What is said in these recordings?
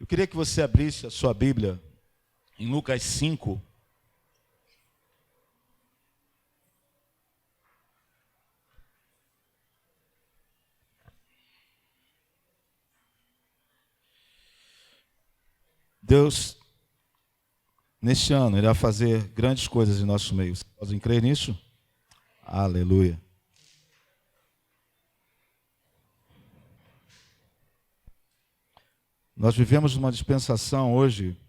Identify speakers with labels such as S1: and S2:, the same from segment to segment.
S1: Eu queria que você abrisse a sua Bíblia em Lucas 5. Deus, neste ano, irá fazer grandes coisas em nosso meio. Vocês podem crer nisso? Aleluia. Nós vivemos uma dispensação hoje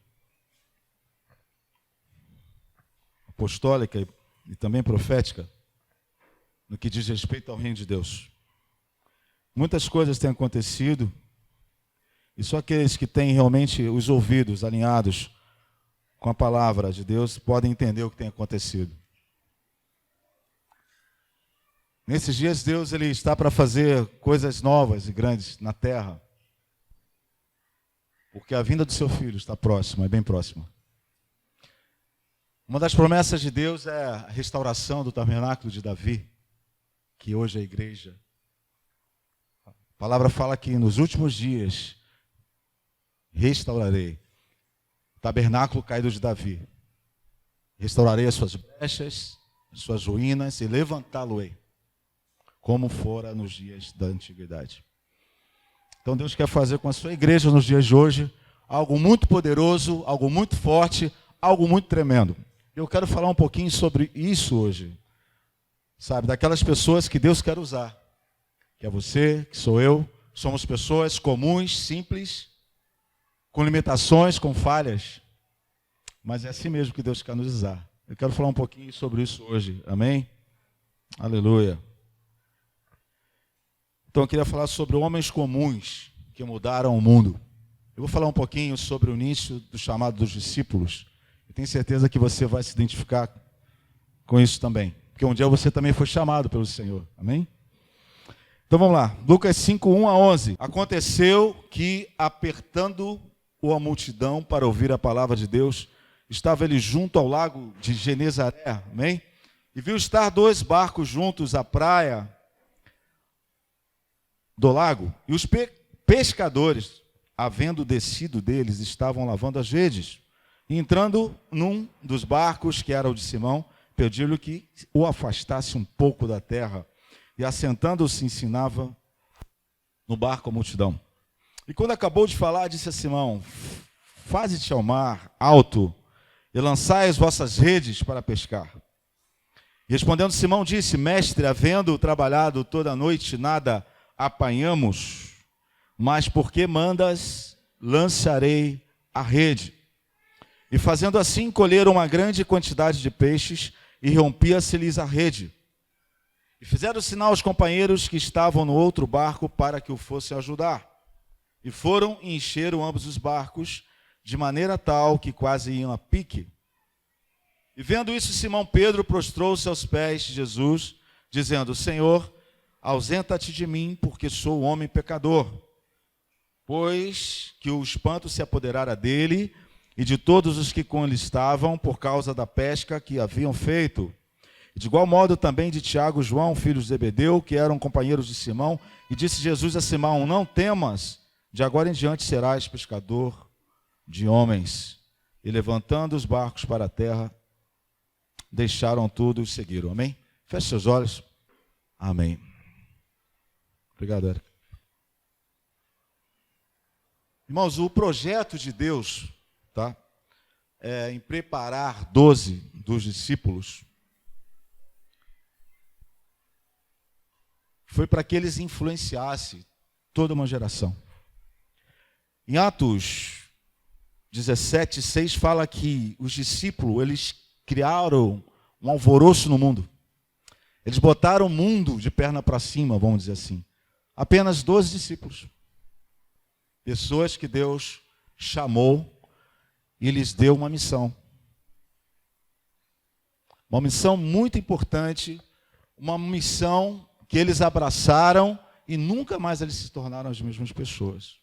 S1: apostólica e também profética no que diz respeito ao reino de Deus. Muitas coisas têm acontecido e só aqueles que têm realmente os ouvidos alinhados com a palavra de Deus podem entender o que tem acontecido. Nesses dias Deus ele está para fazer coisas novas e grandes na terra. Porque a vinda do seu filho está próxima, é bem próxima. Uma das promessas de Deus é a restauração do tabernáculo de Davi, que hoje é a igreja. A palavra fala que nos últimos dias restaurarei o tabernáculo caído de Davi. Restaurarei as suas brechas, as suas ruínas e levantá-lo-ei, como fora nos dias da antiguidade. Então Deus quer fazer com a sua igreja nos dias de hoje algo muito poderoso, algo muito forte, algo muito tremendo. Eu quero falar um pouquinho sobre isso hoje. Sabe, daquelas pessoas que Deus quer usar. Que é você, que sou eu. Somos pessoas comuns, simples, com limitações, com falhas. Mas é assim mesmo que Deus quer nos usar. Eu quero falar um pouquinho sobre isso hoje. Amém? Aleluia. Então eu queria falar sobre homens comuns que mudaram o mundo. Eu vou falar um pouquinho sobre o início do chamado dos discípulos. Eu tenho certeza que você vai se identificar com isso também. Porque um dia você também foi chamado pelo Senhor. Amém? Então vamos lá. Lucas 5, 1 a 11. Aconteceu que, apertando-o a multidão para ouvir a palavra de Deus, estava ele junto ao lago de Genezaré. Amém? E viu estar 2 barcos juntos à praia do lago, e os pescadores, havendo descido deles, estavam lavando as redes. E entrando num dos barcos, que era o de Simão, pediu-lhe que o afastasse um pouco da terra. E assentando-se, ensinava no barco a multidão. E quando acabou de falar, disse a Simão: faze-te ao mar alto, e lançai as vossas redes para pescar. E respondendo Simão, disse: mestre, havendo trabalhado toda a noite, nada apanhamos, mas porque mandas, lançarei a rede. E fazendo assim, colheram uma grande quantidade de peixes, e rompia-se-lhes a rede. E fizeram sinal aos companheiros que estavam no outro barco para que o fossem ajudar. E foram e encheram ambos os barcos, de maneira tal que quase iam a pique. E vendo isso, Simão Pedro prostrou-se aos pés de Jesus, dizendo: Senhor, ausenta-te de mim, porque sou homem pecador. Pois que o espanto se apoderara dele e de todos os que com ele estavam, por causa da pesca que haviam feito. E de igual modo também de Tiago e João, filhos de Zebedeu, que eram companheiros de Simão. E disse Jesus a Simão: não temas, de agora em diante serás pescador de homens. E levantando os barcos para a terra, deixaram tudo e seguiram. Amém? Feche seus olhos. Amém. Obrigado, Érica. Irmãos, o projeto de Deus, tá, em preparar 12 dos discípulos, foi para que eles influenciassem toda uma geração. Em Atos 17, 6, fala que os discípulos, eles criaram um alvoroço no mundo. Eles botaram o mundo de perna para cima, vamos dizer assim. Apenas 12 discípulos. Pessoas que Deus chamou e lhes deu uma missão. Uma missão muito importante, uma missão que eles abraçaram e nunca mais eles se tornaram as mesmas pessoas.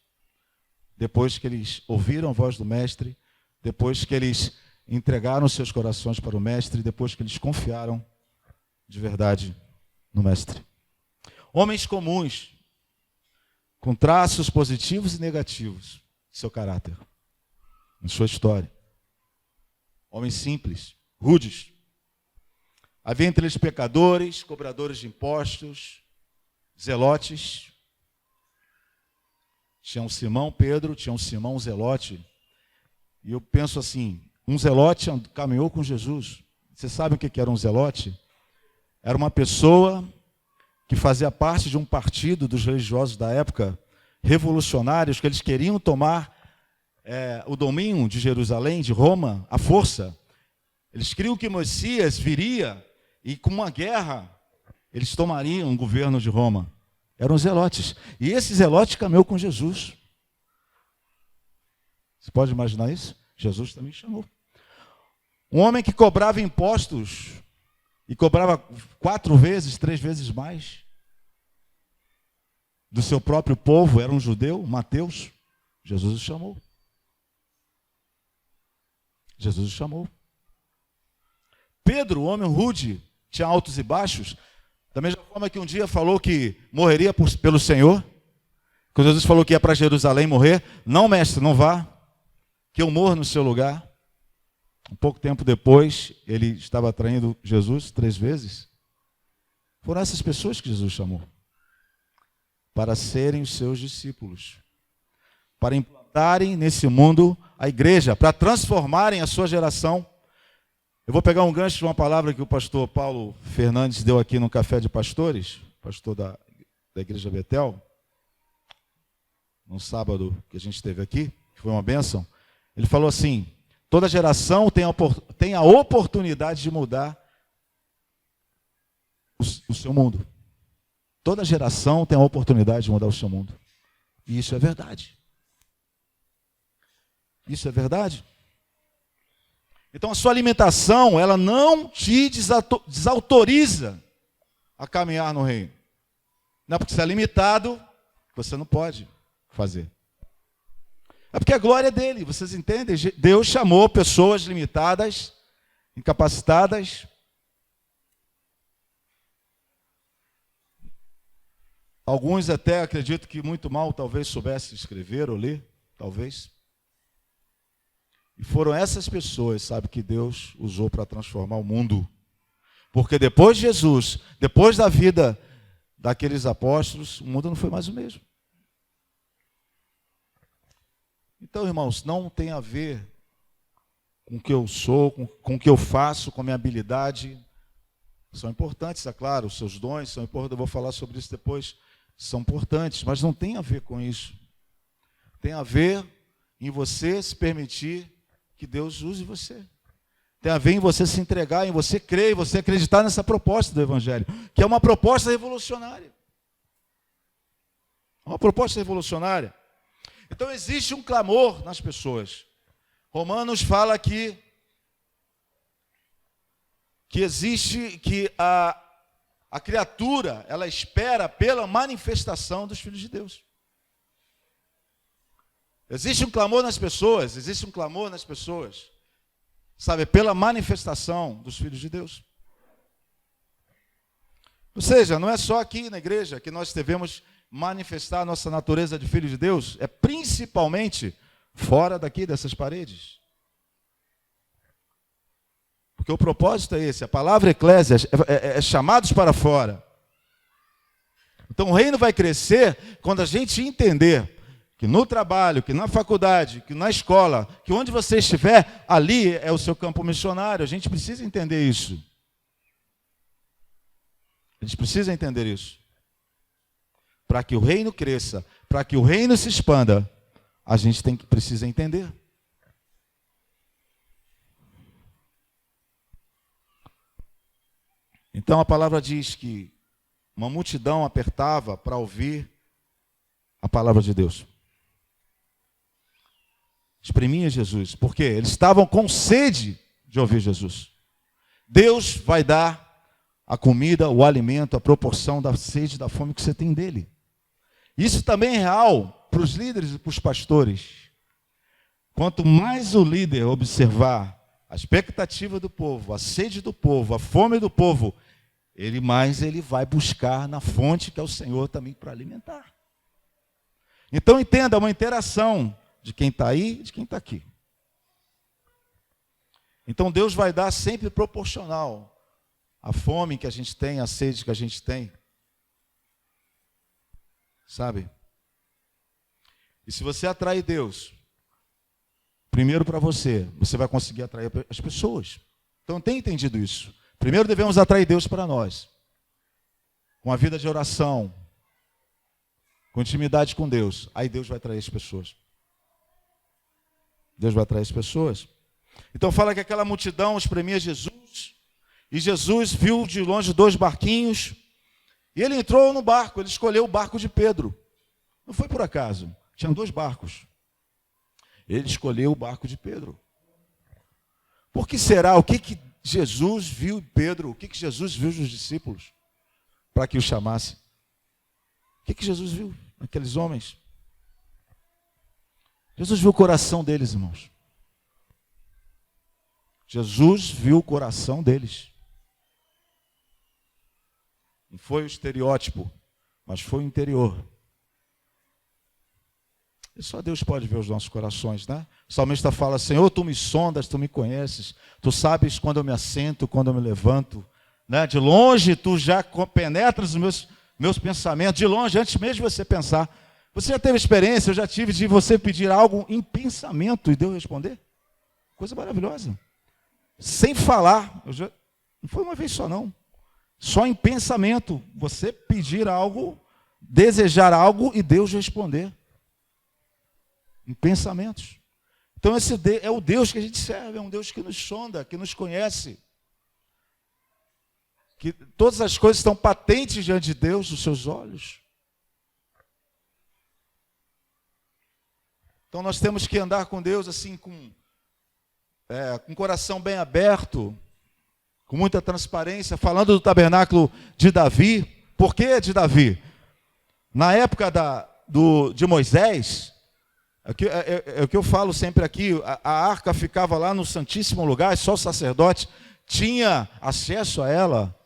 S1: Depois que eles ouviram a voz do Mestre, depois que eles entregaram seus corações para o Mestre, depois que eles confiaram de verdade no Mestre. Homens comuns, com traços positivos e negativos, seu caráter, em sua história. Homens simples, rudes. Havia entre eles pecadores, cobradores de impostos, zelotes. Tinha um Simão, Pedro, tinha um Simão, um zelote. E eu penso assim, um zelote caminhou com Jesus. Você sabe o que era um zelote? Era uma pessoa que fazia parte de um partido dos religiosos da época, revolucionários, que eles queriam tomar o domínio de Jerusalém, de Roma, à força. Eles criam que Messias viria e com uma guerra eles tomariam o governo de Roma. Eram zelotes. E esse zelote caminhou com Jesus. Você pode imaginar isso? Jesus também chamou. Um homem que cobrava impostos e cobrava 4 vezes, 3 vezes mais do seu próprio povo, era um judeu, Mateus. Jesus o chamou. Jesus o chamou. Pedro, o homem rude, tinha altos e baixos, da mesma forma que um dia falou que morreria pelo Senhor, quando Jesus falou que ia para Jerusalém morrer, não, mestre, não vá, que eu morro no seu lugar. Um pouco tempo depois, ele estava traindo Jesus 3 vezes. Foram essas pessoas que Jesus chamou para serem os seus discípulos, para implantarem nesse mundo a igreja, para transformarem a sua geração. Eu vou pegar um gancho de uma palavra que o pastor Paulo Fernandes deu aqui no Café de Pastores, pastor da Igreja Betel, no sábado que a gente esteve aqui, que foi uma bênção. Ele falou assim: toda geração tem a oportunidade de mudar o seu mundo. Toda geração tem a oportunidade de mudar o seu mundo. E isso é verdade. Isso é verdade. Então a sua alimentação, ela não te desautoriza a caminhar no reino. Não é porque você é limitado, você não pode fazer. É porque a glória é dele, vocês entendem? Deus chamou pessoas limitadas, incapacitadas. Alguns até acredito que muito mal talvez soubessem escrever ou ler, talvez. E foram essas pessoas, sabe, que Deus usou para transformar o mundo. Porque depois de Jesus, depois da vida daqueles apóstolos, o mundo não foi mais o mesmo. Então, irmãos, não tem a ver com o que eu sou, com o que eu faço, com a minha habilidade. São importantes, é claro, os seus dons são importantes, eu vou falar sobre isso depois, são importantes, mas não tem a ver com isso. Tem a ver em você se permitir que Deus use você. Tem a ver em você se entregar, em você crer, em você acreditar nessa proposta do Evangelho, que é uma proposta revolucionária. Uma proposta revolucionária. Então existe um clamor nas pessoas. Romanos fala que existe, que a criatura, ela espera pela manifestação dos filhos de Deus. Existe um clamor nas pessoas, sabe, pela manifestação dos filhos de Deus. Ou seja, não é só aqui na igreja que nós devemos manifestar a nossa natureza de filho de Deus, é principalmente fora daqui dessas paredes. Porque o propósito é esse, a palavra eclésia é chamados para fora. Então o reino vai crescer quando a gente entender que no trabalho, que na faculdade, que na escola, que onde você estiver, ali é o seu campo missionário. A gente precisa entender isso. A gente precisa entender isso. Para que o reino cresça, para que o reino se expanda, a gente precisa entender. Então a palavra diz que uma multidão apertava para ouvir a palavra de Deus. Exprimia Jesus, porque eles estavam com sede de ouvir Jesus. Deus vai dar a comida, o alimento, a proporção da sede, da fome que você tem dele. Isso também é real para os líderes e para os pastores. Quanto mais o líder observar a expectativa do povo, a sede do povo, a fome do povo, ele vai buscar na fonte que é o Senhor também para alimentar. Então entenda, é uma interação de quem está aí e de quem está aqui. Então Deus vai dar sempre proporcional à fome que a gente tem, à sede que a gente tem. Sabe? E se você atrair Deus, primeiro para você, você vai conseguir atrair as pessoas. Então tenha entendido isso. Primeiro devemos atrair Deus para nós. Com a vida de oração, com intimidade com Deus. Aí Deus vai atrair as pessoas. Deus vai atrair as pessoas. Então fala que aquela multidão espremia Jesus, e Jesus viu de longe 2 barquinhos, e ele entrou no barco, ele escolheu o barco de Pedro. Não foi por acaso, tinha 2 barcos. Ele escolheu o barco de Pedro. Por que será? O que Jesus viu em Pedro? O que Jesus viu nos discípulos? Para que o chamasse? O que Jesus viu naqueles homens? Jesus viu o coração deles, irmãos. Jesus viu o coração deles. Não foi o estereótipo, mas foi o interior. E só Deus pode ver os nossos corações, né? O salmista fala: Senhor, tu me sondas, tu me conheces, tu sabes quando eu me assento, quando eu me levanto, né? De longe tu já penetras os meus pensamentos, de longe, antes mesmo de você pensar. Você já teve experiência, eu já tive, de você pedir algo em pensamento e Deus responder? Coisa maravilhosa. Sem falar, não foi uma vez só não. Só em pensamento, você pedir algo, desejar algo e Deus responder. Em pensamentos. Então esse é o Deus que a gente serve, é um Deus que nos sonda, que nos conhece. Que todas as coisas estão patentes diante de Deus, os seus olhos. Então nós temos que andar com Deus assim, com o coração bem aberto, com muita transparência, falando do tabernáculo de Davi. Por que de Davi? Na época de Moisés, é o que eu falo sempre aqui, a arca ficava lá no Santíssimo Lugar, só o sacerdote tinha acesso a ela.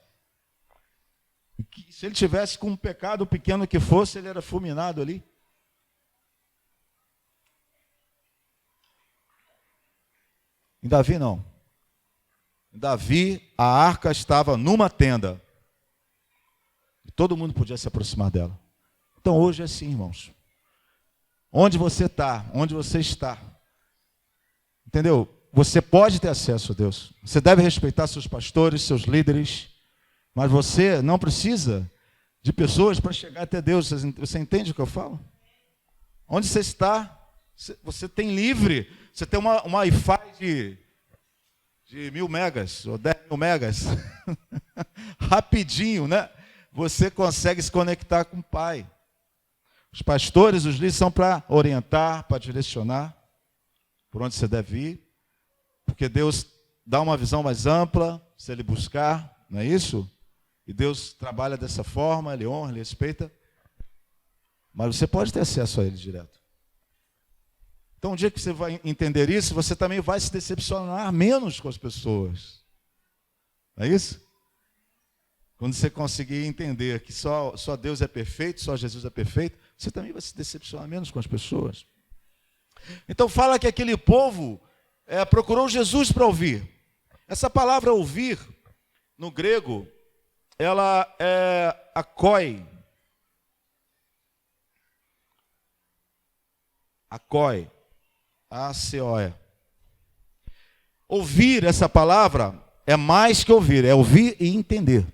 S1: Se ele tivesse com um pecado pequeno que fosse, ele era fulminado ali. Em Davi não. Em Davi, a arca estava numa tenda. E todo mundo podia se aproximar dela. Então hoje é assim, irmãos. Onde você está, onde você está. Entendeu? Você pode ter acesso a Deus. Você deve respeitar seus pastores, seus líderes. Mas você não precisa de pessoas para chegar até Deus. Você entende o que eu falo? Onde você está, você tem livre. Você tem uma Wi-Fi de 1000 megas ou 10.000 megas. Rapidinho, né? Você consegue se conectar com o Pai. Os pastores, os líderes são para orientar, para direcionar por onde você deve ir. Porque Deus dá uma visão mais ampla, se Ele buscar, não é isso? E Deus trabalha dessa forma, Ele honra, Ele respeita. Mas você pode ter acesso a Ele direto. Então, um dia que você vai entender isso, você também vai se decepcionar menos com as pessoas. Não é isso? Quando você conseguir entender que só Deus é perfeito, só Jesus é perfeito, você também vai se decepcionar menos com as pessoas. Então fala que aquele povo procurou Jesus para ouvir. Essa palavra ouvir, no grego, ela é akoi. Akoi. A-C-O-E. Ouvir, essa palavra, é mais que ouvir, é ouvir e entender.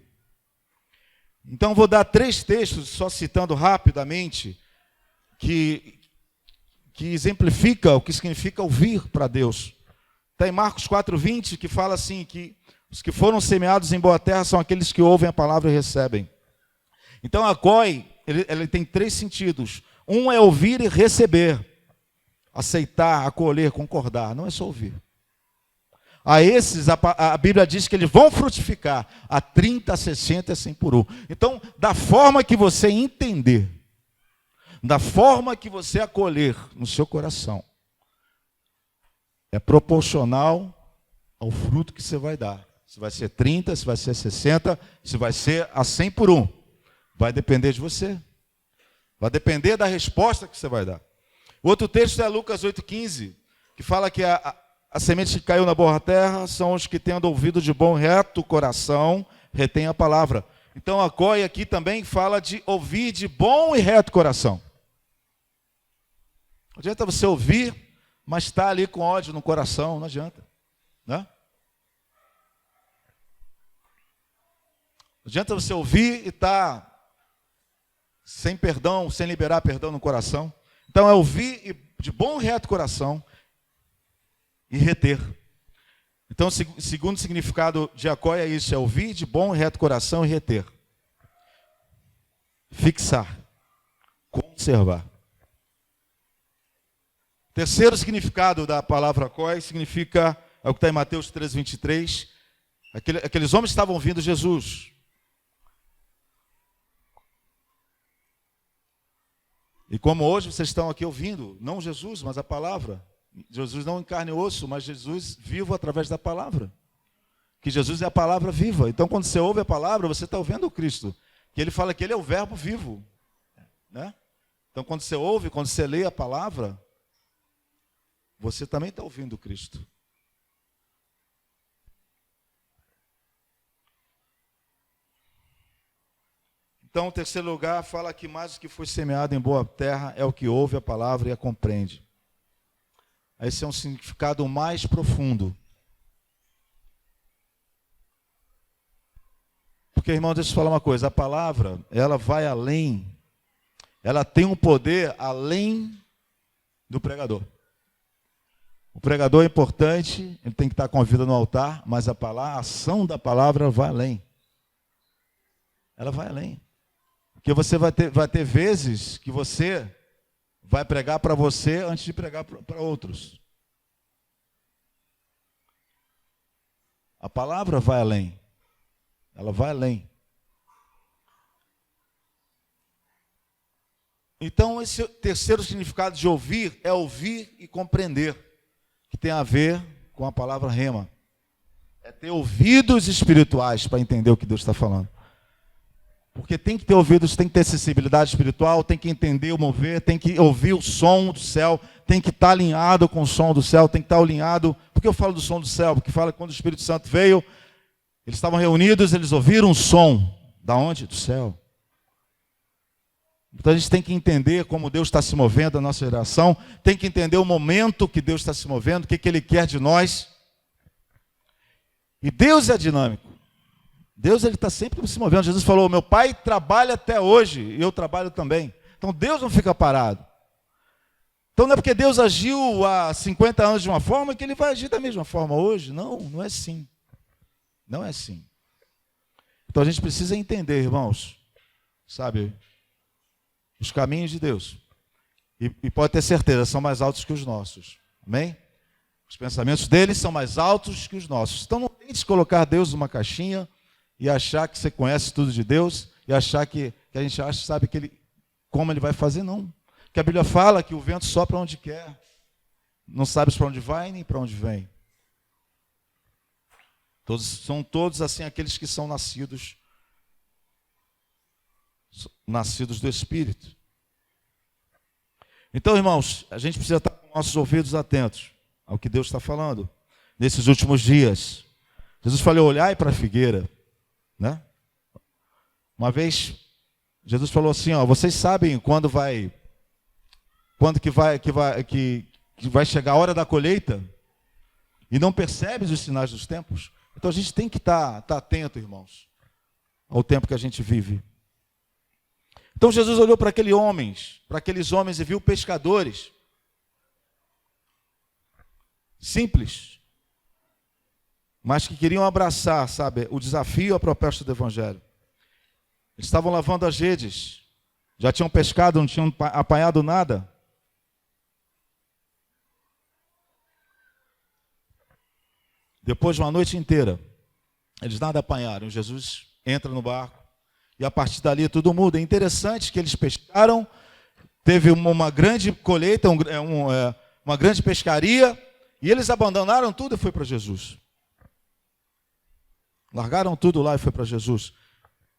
S1: Então vou dar 3 textos, só citando rapidamente, que exemplifica o que significa ouvir para Deus. Está em Marcos 4:20, que fala assim, que os que foram semeados em boa terra são aqueles que ouvem a palavra e recebem. Então a Goi, ele tem 3 sentidos. Um é ouvir e receber, aceitar, acolher, concordar. Não é só ouvir. A esses, a Bíblia diz que eles vão frutificar a 30, a 60 e a 100 por 1. Então, da forma que você entender, da forma que você acolher no seu coração, é proporcional ao fruto que você vai dar. Se vai ser 30, se vai ser 60, se vai ser a 100 por 1. Vai depender de você. Vai depender da resposta que você vai dar. Outro texto é Lucas 8,15, que fala que a semente que caiu na boa terra são os que, tendo ouvido de bom e reto coração, retém a palavra. Então a COI aqui também fala de ouvir de bom e reto coração. Não adianta você ouvir, mas está ali com ódio no coração, não adianta. Né? Não adianta você ouvir e estar sem perdão, sem liberar perdão no coração. Então é ouvir de bom e reto coração e reter. Então, segundo significado de acóia é isso, é ouvir de bom e reto coração e reter. Fixar. Conservar. Terceiro significado da palavra acóia significa, é o que está em Mateus 13:23, aqueles homens estavam ouvindo Jesus. E como hoje vocês estão aqui ouvindo, não Jesus, mas a palavra. Jesus não em carne e osso, mas Jesus vivo através da palavra. Que Jesus é a palavra viva. Então, quando você ouve a palavra, você está ouvindo o Cristo. Que ele fala que ele é o verbo vivo. Né? Então, quando você ouve, quando você lê a palavra, você também está ouvindo o Cristo. Então, em terceiro lugar, fala que mais do que foi semeado em boa terra é o que ouve a palavra e a compreende. Esse é um significado mais profundo. Porque, irmão, deixa eu falar uma coisa. A palavra, ela vai além. Ela tem um poder além do pregador. O pregador é importante, ele tem que estar com a vida no altar, mas a ação da palavra vai além. Ela vai além. Porque você vai ter vezes que você vai pregar para você antes de pregar para outros. A palavra vai além. Ela vai além. Então, esse terceiro significado de ouvir é ouvir e compreender, que tem a ver com a palavra rema. É ter ouvidos espirituais para entender o que Deus está falando. Porque tem que ter ouvidos, tem que ter sensibilidade espiritual, tem que entender o mover, tem que ouvir o som do céu, tem que estar alinhado com o som do céu, tem que estar alinhado. Por que eu falo do som do céu? Porque fala que quando o Espírito Santo veio, eles estavam reunidos, eles ouviram um som. Da onde? Do céu. Então a gente tem que entender como Deus está se movendo na nossa geração, tem que entender o momento que Deus está se movendo, o que Ele quer de nós. E Deus é dinâmico. Deus ele está sempre se movendo. Jesus falou, meu Pai trabalha até hoje, e eu trabalho também. Então Deus não fica parado. Então não é porque Deus agiu há 50 anos de uma forma que Ele vai agir da mesma forma hoje. Não, não é assim. Não é assim. Então a gente precisa entender, irmãos, sabe, os caminhos de Deus. E pode ter certeza, são mais altos que os nossos. Amém? Os pensamentos deles são mais altos que os nossos. Então não tente colocar Deus numa caixinha e achar que você conhece tudo de Deus, e achar que a gente acha, sabe como Ele vai fazer, não. Que a Bíblia fala que o vento sopra onde quer. Não sabes para onde vai, nem para onde vem. São todos assim aqueles que são nascidos do Espírito. Então, irmãos, a gente precisa estar com nossos ouvidos atentos ao que Deus está falando nesses últimos dias. Jesus falou, olhai para a figueira. Né? Uma vez Jesus falou assim, vocês sabem quando que vai chegar a hora da colheita e não percebem os sinais dos tempos? Então a gente tem que estar atento, irmãos, ao tempo que a gente vive. Então Jesus olhou para aqueles homens e viu pescadores simples, mas que queriam abraçar, sabe, o desafio e a proposta do Evangelho. Eles estavam lavando as redes, já tinham pescado, não tinham apanhado nada. Depois de uma noite inteira, eles nada apanharam. Jesus entra no barco e a partir dali tudo muda. É interessante que eles pescaram, teve uma grande colheita, uma grande pescaria, e eles abandonaram tudo e foi para Jesus. Largaram tudo lá e foi para Jesus.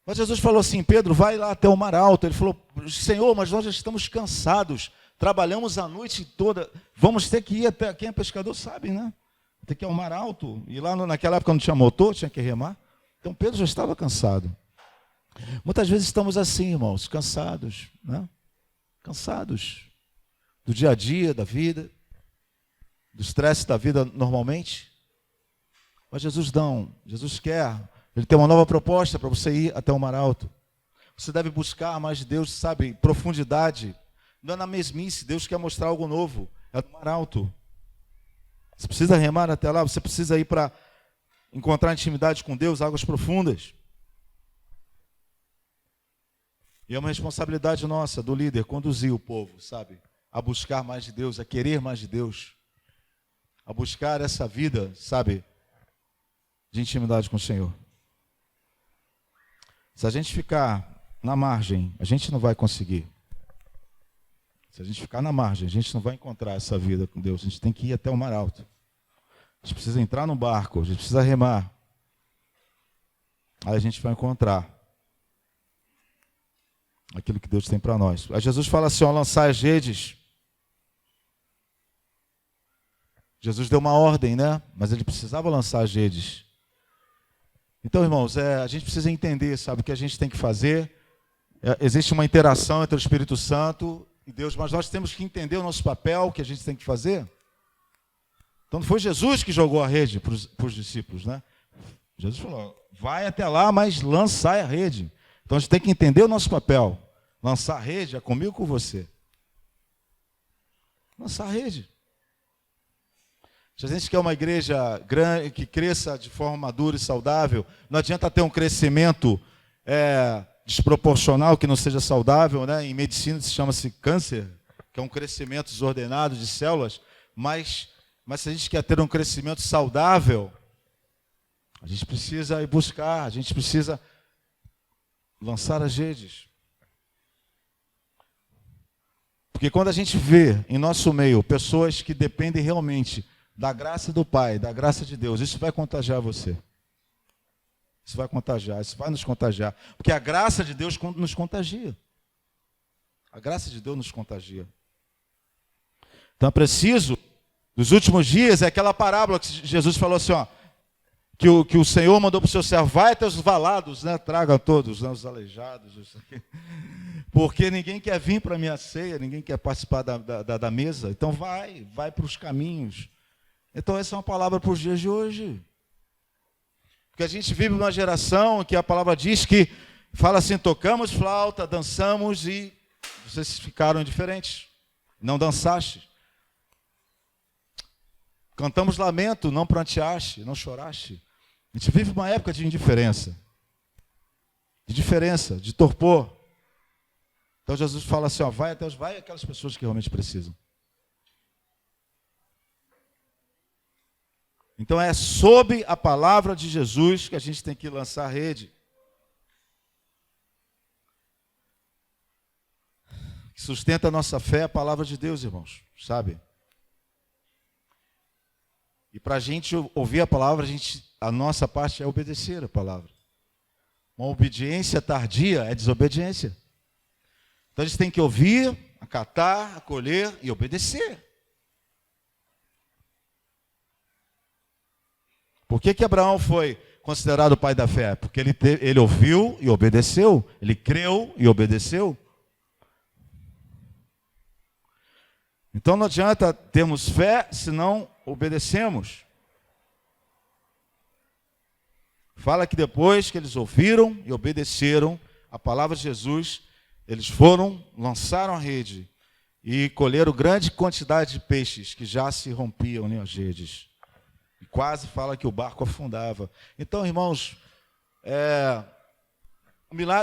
S1: Mas Jesus falou assim, Pedro, vai lá até o mar alto. Ele falou, Senhor, mas nós já estamos cansados. trabalhamos a noite toda, vamos ter que ir até, quem é pescador sabe, né? Tem que ir ao mar alto, e lá naquela época não tinha motor, tinha que remar. Então Pedro já estava cansado. Muitas vezes estamos assim, irmãos, cansados, né? Cansados do dia a dia, da vida, do estresse da vida normalmente. Mas Jesus não, Jesus quer, Ele tem uma nova proposta para você ir até o mar alto. Você deve buscar mais de Deus, sabe, profundidade. Não é na mesmice, Deus quer mostrar algo novo, é no mar alto. Você precisa remar até lá, você precisa ir para encontrar intimidade com Deus, águas profundas. E é uma responsabilidade nossa, do líder, conduzir o povo, sabe, a buscar mais de Deus, a querer mais de Deus, a buscar essa vida, sabe, de intimidade com o Senhor. Se a gente ficar na margem, a gente não vai conseguir. Se a gente ficar na margem, a gente não vai encontrar essa vida com Deus. A gente tem que ir até o mar alto. A gente precisa entrar no barco, a gente precisa remar. Aí a gente vai encontrar aquilo que Deus tem para nós. Aí Jesus fala assim, ó, lançar as redes. Jesus deu uma ordem, né? Mas ele precisava lançar as redes. Então, irmãos, a gente precisa entender, sabe, o que a gente tem que fazer. Existe uma interação entre o Espírito Santo e Deus, mas nós temos que entender o nosso papel, o que a gente tem que fazer. Então, não foi Jesus que jogou a rede para os discípulos, né? Jesus falou, vai até lá, mas lançai a rede. Então, a gente tem que entender o nosso papel. Lançar a rede é comigo ou com você. Lançar a rede. Se a gente quer uma igreja grande, que cresça de forma madura e saudável, não adianta ter um crescimento desproporcional, que não seja saudável, né? Em medicina se chama-se câncer, que é um crescimento desordenado de células, mas se a gente quer ter um crescimento saudável, a gente precisa ir buscar, a gente precisa lançar as redes. Porque quando a gente vê em nosso meio pessoas que dependem realmente da graça do Pai, da graça de Deus, isso vai contagiar você. Isso vai contagiar, isso vai nos contagiar. Porque a graça de Deus nos contagia. A graça de Deus nos contagia. Então é preciso, nos últimos dias, é aquela parábola que Jesus falou assim, ó, que o Senhor mandou para o seu servo, vai até os valados, né, traga todos, né, os aleijados, isso aqui. Porque ninguém quer vir para a minha ceia, ninguém quer participar da mesa. Então vai para os caminhos. Então essa é uma palavra para os dias de hoje. Porque a gente vive numa geração que a palavra diz que, fala assim, tocamos flauta, dançamos e vocês ficaram indiferentes. Não dançaste. Cantamos lamento, não pranteaste, não choraste. A gente vive uma época de indiferença. De diferença, de torpor. Então Jesus fala assim, ó, vai aquelas pessoas que realmente precisam. Então é sob a palavra de Jesus que a gente tem que lançar a rede. Que sustenta a nossa fé a palavra de Deus, irmãos, sabe? E para a gente ouvir a palavra, a nossa parte é obedecer a palavra. Uma obediência tardia é desobediência. Então a gente tem que ouvir, acatar, acolher e obedecer. Por que Abraão foi considerado o pai da fé? Porque ele ouviu e obedeceu, ele creu e obedeceu. Então não adianta termos fé se não obedecemos. Fala que depois que eles ouviram e obedeceram a palavra de Jesus, eles foram, lançaram a rede e colheram grande quantidade de peixes que já se rompiam nas redes. E quase fala que o barco afundava. Então, irmãos,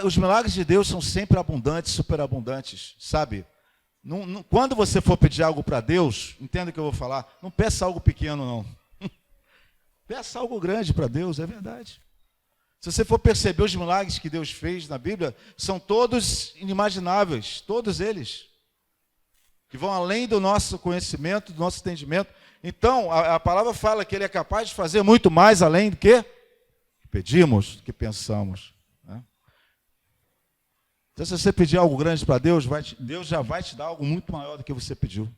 S1: os milagres de Deus são sempre abundantes, superabundantes, sabe? Quando você for pedir algo para Deus, entenda o que eu vou falar, não peça algo pequeno, não. Peça algo grande para Deus, é verdade. Se você for perceber os milagres que Deus fez na Bíblia, são todos inimagináveis, todos eles, que vão além do nosso conhecimento, do nosso entendimento. Então, a palavra fala que Ele é capaz de fazer muito mais além do que pedimos, do que pensamos. Né? Então, se você pedir algo grande para Deus, Deus já vai te dar algo muito maior do que você pediu.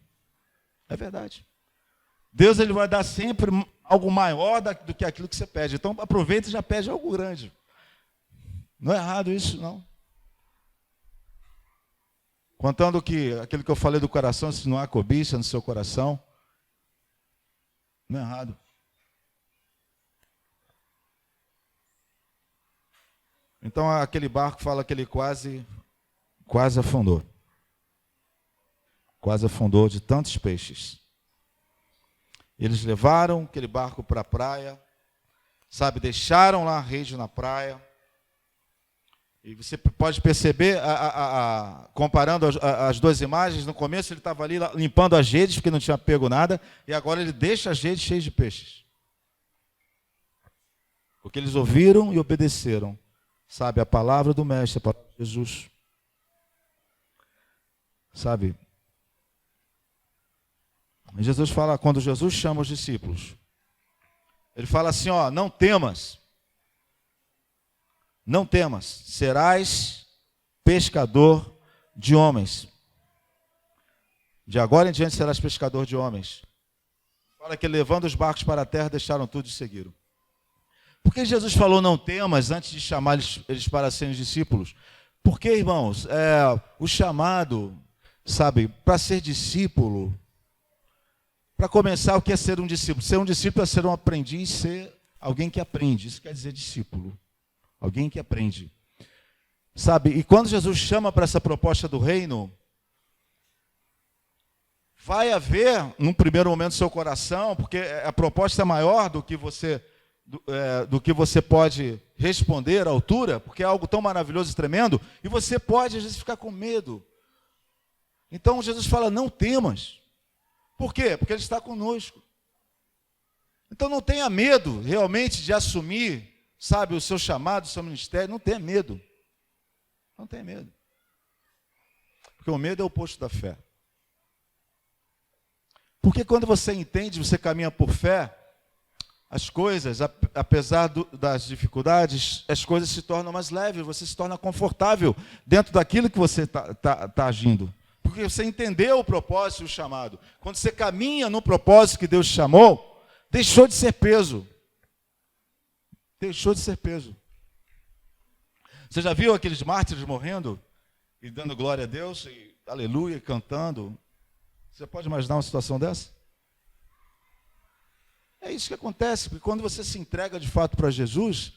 S1: É verdade. Deus ele vai dar sempre algo maior do que aquilo que você pede. Então, aproveita e já pede algo grande. Não é errado isso, não. Contando que aquilo que eu falei do coração, se não há cobiça no seu coração, não é errado. Então aquele barco fala que ele quase afundou. Quase afundou de tantos peixes. Eles levaram aquele barco para a praia, sabe, deixaram lá a rede na praia. E você pode perceber, comparando as duas imagens, no começo ele estava ali limpando as redes, porque não tinha pego nada, e agora ele deixa as redes cheias de peixes. Porque eles ouviram e obedeceram, sabe, a palavra do Mestre, a palavra de Jesus. Sabe, Jesus fala, quando Jesus chama os discípulos, ele fala assim, ó, não temas, serás pescador de homens. De agora em diante serás pescador de homens. Fala que levando os barcos para a terra, deixaram tudo e seguiram. Por que Jesus falou não temas antes de chamar eles para serem discípulos? Porque, irmãos, o chamado, sabe, para ser discípulo, para começar, o que é ser um discípulo? Ser um discípulo é ser um aprendiz, ser alguém que aprende. Isso quer dizer discípulo. Alguém que aprende. Sabe, e quando Jesus chama para essa proposta do reino, vai haver, num primeiro momento, no seu coração, porque a proposta é maior do que você pode responder à altura, porque é algo tão maravilhoso e tremendo, e você pode, às vezes, ficar com medo. Então, Jesus fala, não temas. Por quê? Porque Ele está conosco. Então, não tenha medo, realmente, de assumir, sabe, o seu chamado, o seu ministério. Não tenha medo. Não tenha medo. Porque o medo é o oposto da fé. Porque quando você entende, você caminha por fé, as coisas, apesar das dificuldades, as coisas se tornam mais leves, você se torna confortável dentro daquilo que você está agindo. Porque você entendeu o propósito e o chamado. Quando você caminha no propósito que Deus te chamou, deixou de ser peso. Deixou de ser peso. Você já viu aqueles mártires morrendo e dando glória a Deus, e aleluia, cantando? Você pode imaginar uma situação dessa? É isso que acontece, porque quando você se entrega de fato para Jesus,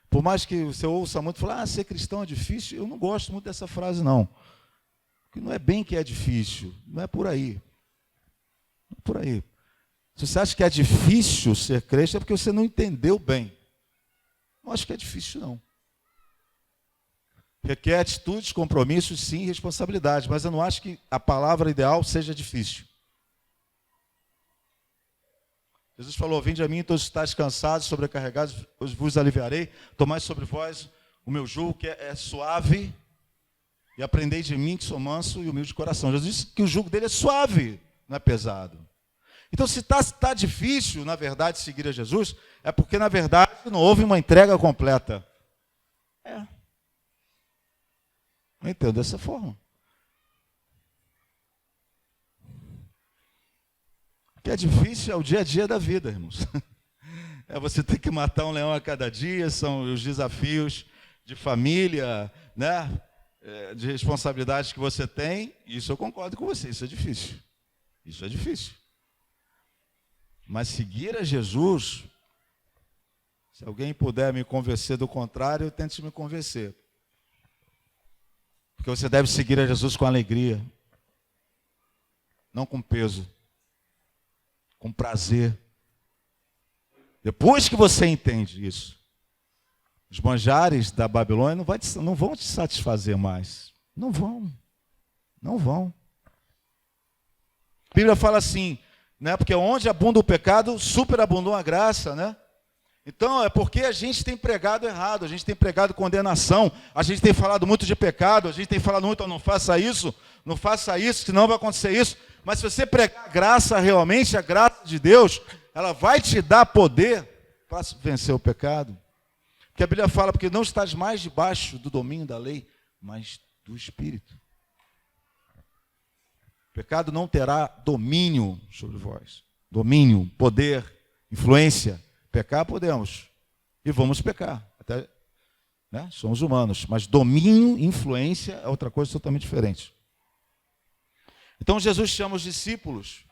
S1: por mais que você ouça muito falar, ser cristão é difícil, eu não gosto muito dessa frase, não. Porque não é bem que é difícil, não é por aí. Não é por aí. Se você acha que é difícil ser crente, é porque você não entendeu bem. Não acho que é difícil, não. Requer atitudes, compromissos, sim, responsabilidade, mas eu não acho que a palavra ideal seja difícil. Jesus falou, vinde a mim, todos estáis cansados, sobrecarregados, eu vos aliviarei. Tomai sobre vós o meu jugo, que é suave, e aprendei de mim, que sou manso e humilde de coração. Jesus disse que o jugo dele é suave, não é pesado. Então, se está difícil, na verdade, seguir a Jesus, é porque, na verdade, não houve uma entrega completa. Eu entendo dessa forma. O que é difícil é o dia a dia da vida, irmãos. É você ter que matar um leão a cada dia, são os desafios de família, né? De responsabilidades que você tem. Isso eu concordo com você, isso é difícil. Isso é difícil. Mas seguir a Jesus, se alguém puder me convencer do contrário, tente me convencer. Porque você deve seguir a Jesus com alegria, não com peso, com prazer. Depois que você entende isso, os manjares da Babilônia não vão te satisfazer mais. Não vão. Não vão. A Bíblia fala assim, né? Porque onde abunda o pecado, superabundou a graça, né? Então, é porque a gente tem pregado errado, a gente tem pregado condenação, a gente tem falado muito de pecado, a gente tem falado muito, não faça isso, senão vai acontecer isso. Mas se você pregar a graça realmente, a graça de Deus, ela vai te dar poder para vencer o pecado. Porque a Bíblia fala, porque não estás mais debaixo do domínio da lei, mas do Espírito. O pecado não terá domínio sobre vós. Domínio, poder, influência. Pecar podemos. E vamos pecar. Até, né? Somos humanos. Mas domínio, influência é outra coisa totalmente diferente. Então Jesus chama os discípulos.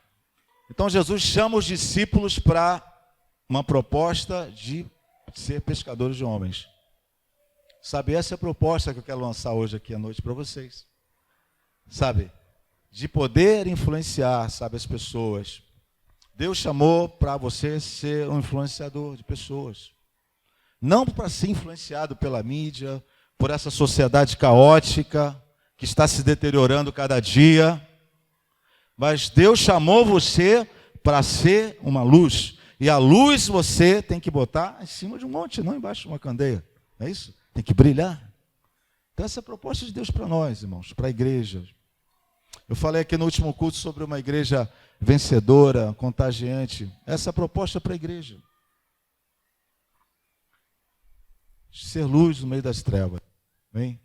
S1: Para uma proposta de ser pescadores de homens. Sabe, essa é a proposta que eu quero lançar hoje aqui à noite para vocês. Sabe, de poder influenciar, sabe, as pessoas. Deus chamou para você ser um influenciador de pessoas. Não para ser influenciado pela mídia, por essa sociedade caótica que está se deteriorando cada dia. Mas Deus chamou você para ser uma luz. E a luz você tem que botar em cima de um monte, não embaixo de uma candeia. Não é isso? Tem que brilhar. Então essa é a proposta de Deus para nós, irmãos, para a igreja. Eu falei aqui no último culto sobre uma igreja vencedora, contagiante. Essa é a proposta para a igreja. Ser luz no meio das trevas. Bem?